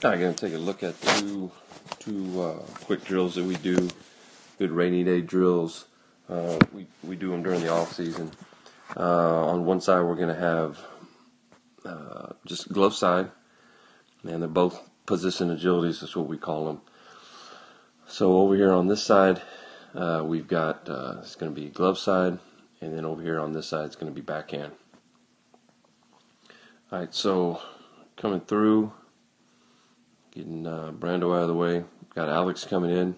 I'm going to take a look at two quick drills that we do. Good rainy day drills. We do them during the off season. On one side we're going to have just glove side, and they're both position agilities. That's what we call them. So over here on this side we've got it's going to be glove side, and then over here on this side it's going to be backhand. Alright, so coming through, getting Brando out of the way. Got Alex coming in.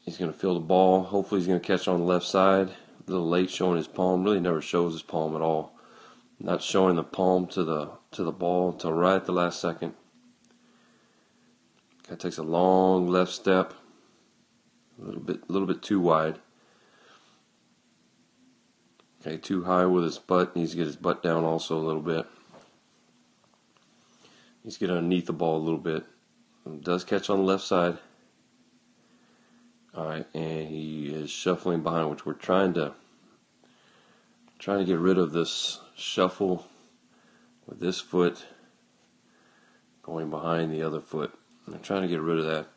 He's going to feel the ball. Hopefully he's going to catch it on the left side. A little late showing his palm. Really never shows his palm at all. Not showing the palm to the ball until right at the last second. Guy takes a long left step. A little bit too wide. Okay, too high with his butt. Needs to get his butt down also a little bit. Needs to get underneath the ball a little bit. Does catch on the left side. Alright, and he is shuffling behind, which we're trying to get rid of this shuffle with this foot going behind the other foot. I'm trying to get rid of that.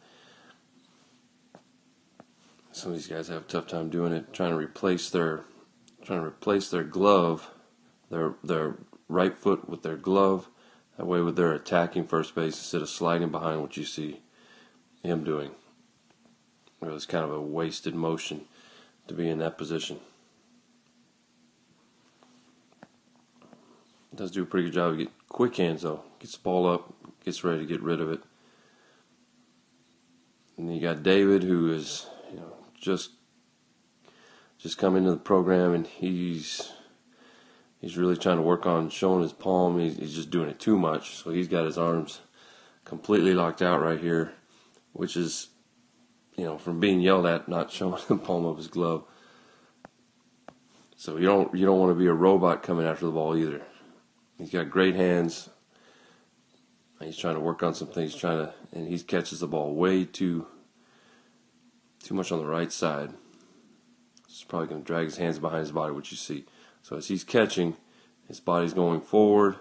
Some of these guys have a tough time doing it, trying to replace their glove, their right foot with their glove. That way with their attacking first base instead of sliding behind, what you see him doing. It was kind of a wasted motion to be in that position. Does do a pretty good job of getting quick hands though. Gets the ball up, gets ready to get rid of it. And then you got David, who is just come into the program, and he's really trying to work on showing his palm. He's just doing it too much. So he's got his arms completely locked out right here, which is, from being yelled at, not showing the palm of his glove. So you don't want to be a robot coming after the ball either. He's got great hands. He's trying to work on some things, and he catches the ball way too much on the right side. He's probably going to drag his hands behind his body, which you see. So as he's catching, his body's going forward.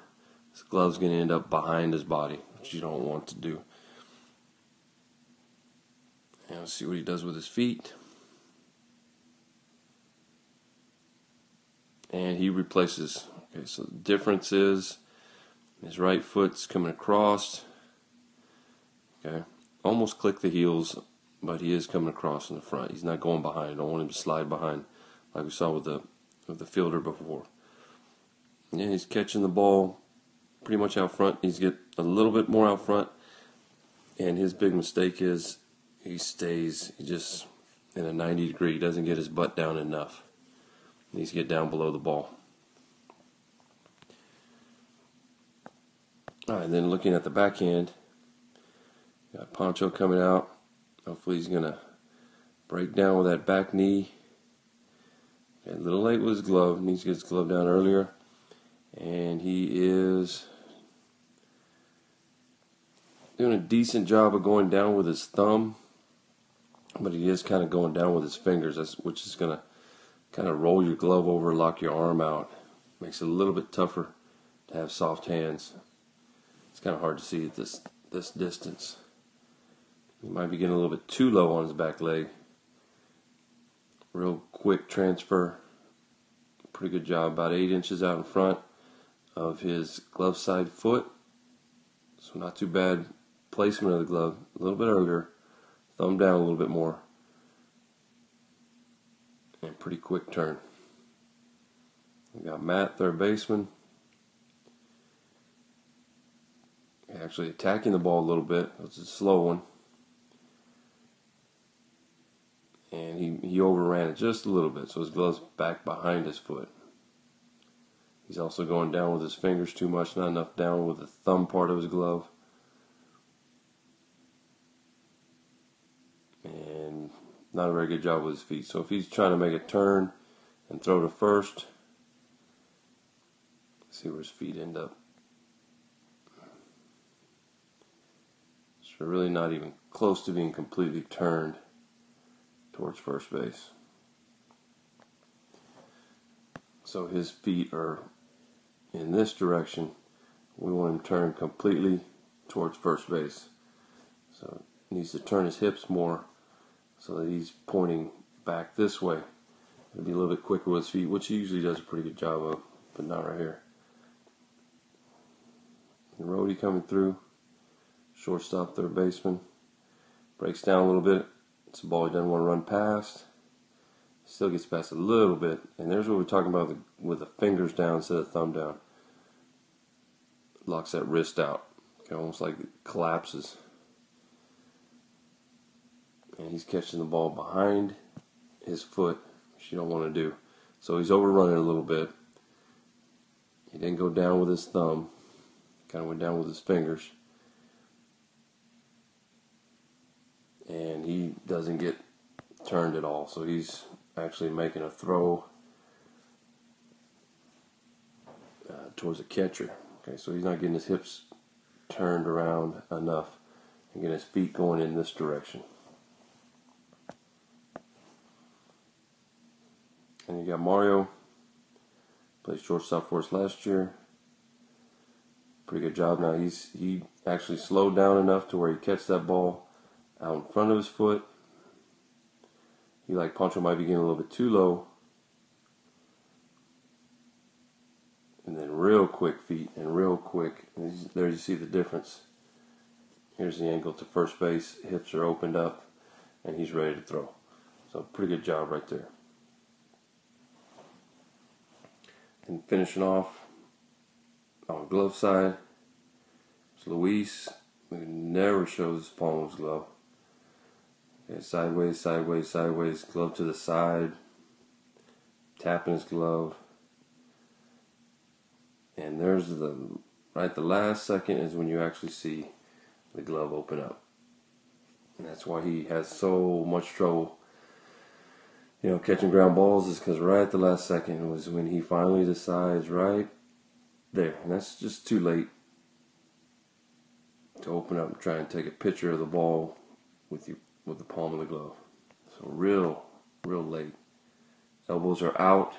His glove's going to end up behind his body, which you don't want to do. And let's see what he does with his feet. And he replaces. Okay, so the difference is his right foot's coming across. Okay, almost click the heels, but he is coming across in the front. He's not going behind. I don't want him to slide behind like we saw with the fielder before. Yeah, he's catching the ball pretty much out front. He's get a little bit more out front, and his big mistake is he just in a 90 degree. He doesn't get his butt down enough. He needs to get down below the ball. Alright, then looking at the backhand, got Poncho coming out. Hopefully he's going to break down with that back knee. A little late with his glove. Needs to get his glove down earlier. And he is doing a decent job of going down with his thumb. But he is kind of going down with his fingers, which is going to kind of roll your glove over, lock your arm out. Makes it a little bit tougher to have soft hands. It's kind of hard to see at this distance. He might be getting a little bit too low on his back leg. Real quick transfer. Pretty good job. About 8 inches out in front of his glove side foot. So not too bad placement of the glove. A little bit earlier. Thumb down a little bit more. And pretty quick turn. We got Matt, third baseman. Actually attacking the ball a little bit. It's a slow one. And he overran it just a little bit, so his glove's back behind his foot. He's also going down with his fingers too much, not enough down with the thumb part of his glove. And not a very good job with his feet. So if he's trying to make a turn and throw to first, let's see where his feet end up. So really not even close to being completely turned towards first base. So his feet are in this direction we want him turned completely towards first base. So he needs to turn his hips more so that he's pointing back this way. It'll be a little bit quicker with his feet, which he usually does a pretty good job of, but not right here. The roadie coming through, shortstop, third baseman, breaks down a little bit. It's a ball he doesn't want to run past. Still gets past a little bit, and there's what we're talking about with the fingers down instead of thumb down. Locks that wrist out, okay, almost like it collapses. And he's catching the ball behind his foot, which you don't want to do. So he's overrunning a little bit. He didn't go down with his thumb, kind of went down with his fingers. And he doesn't get turned at all, so he's actually making a throw towards the catcher. Okay, so he's not getting his hips turned around enough and getting his feet going in this direction. And you got Mario, played shortstop for us last year. Pretty good job. Now he actually slowed down enough to where he catches that ball out in front of his foot. He, like Poncho, might be getting a little bit too low. And then real quick feet and real quick. And there you see the difference. Here's the angle to first base. Hips are opened up and he's ready to throw. So pretty good job right there. And finishing off on glove side, it's Luis, who never shows his palm of his glove. Okay, sideways, sideways, sideways, glove to the side, tapping his glove. And there's the last second is when you actually see the glove open up. And that's why he has so much trouble, catching ground balls, is because right at the last second was when he finally decides right there. And that's just too late to open up and try and take a picture of the ball with the palm of the glove. So real late. Elbows are out.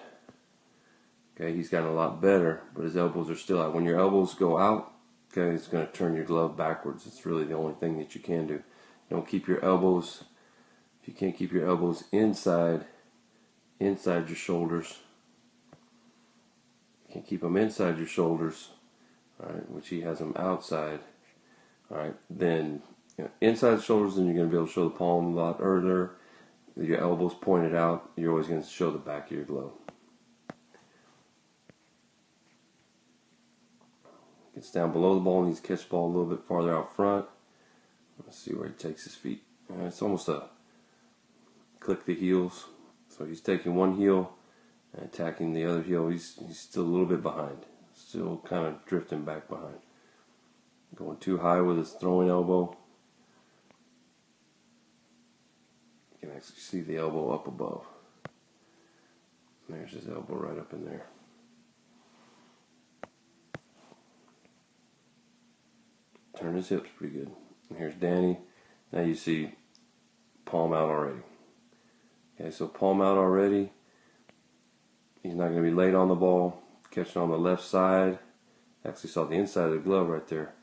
Okay, he's gotten a lot better, but his elbows are still out. When your elbows go out, okay, it's going to turn your glove backwards. It's really the only thing that you can do. Don't keep your elbows, if you can't keep your elbows inside your shoulders, you can't keep them inside your shoulders, all right, which he has them outside, all right, then inside the shoulders, then you're going to be able to show the palm a lot earlier. Your elbows pointed out, you're always going to show the back of your glove. Gets down below the ball, needs to catch the ball a little bit farther out front. Let's see where he takes his feet. It's almost a click the heels. So he's taking one heel and attacking the other heel. He's still a little bit behind. Still kind of drifting back behind. Going too high with his throwing elbow. You can actually see the elbow up above. There's his elbow right up in there. Turn his hips pretty good. And here's Danny. Now you see palm out already. Okay, so palm out already. He's not going to be late on the ball. Catching on the left side. Actually saw the inside of the glove right there.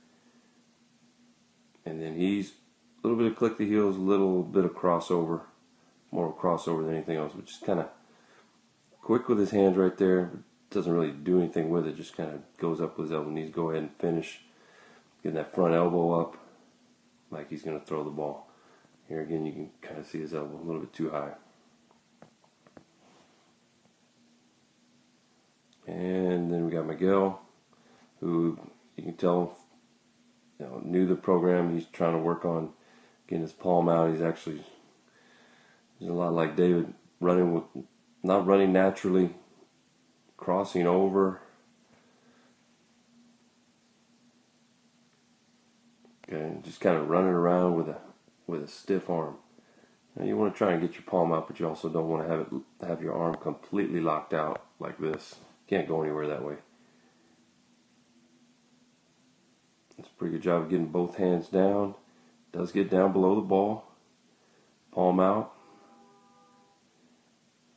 And then he's a little bit of click the heels, a little bit of crossover. More of a crossover than anything else, but just kind of quick with his hands right there. Doesn't really do anything with it, just kind of goes up with his elbow. Needs to go ahead and finish. Getting that front elbow up like he's going to throw the ball. Here again, you can kind of see his elbow a little bit too high. And then we got Miguel, who you can tell knew the program. He's trying to work on getting his palm out. He's a lot like David, not running naturally, crossing over. Okay, just kind of running around with a stiff arm. Now you want to try and get your palm out, but you also don't want to have your arm completely locked out like this. Can't go anywhere that way. It's a pretty good job of getting both hands down. Does get down below the ball. Palm out.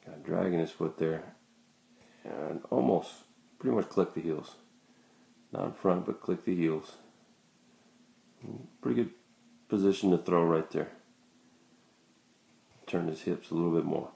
Kind of dragging his foot there. And almost pretty much click the heels. Not in front, but click the heels. Pretty good position to throw right there. Turn his hips a little bit more.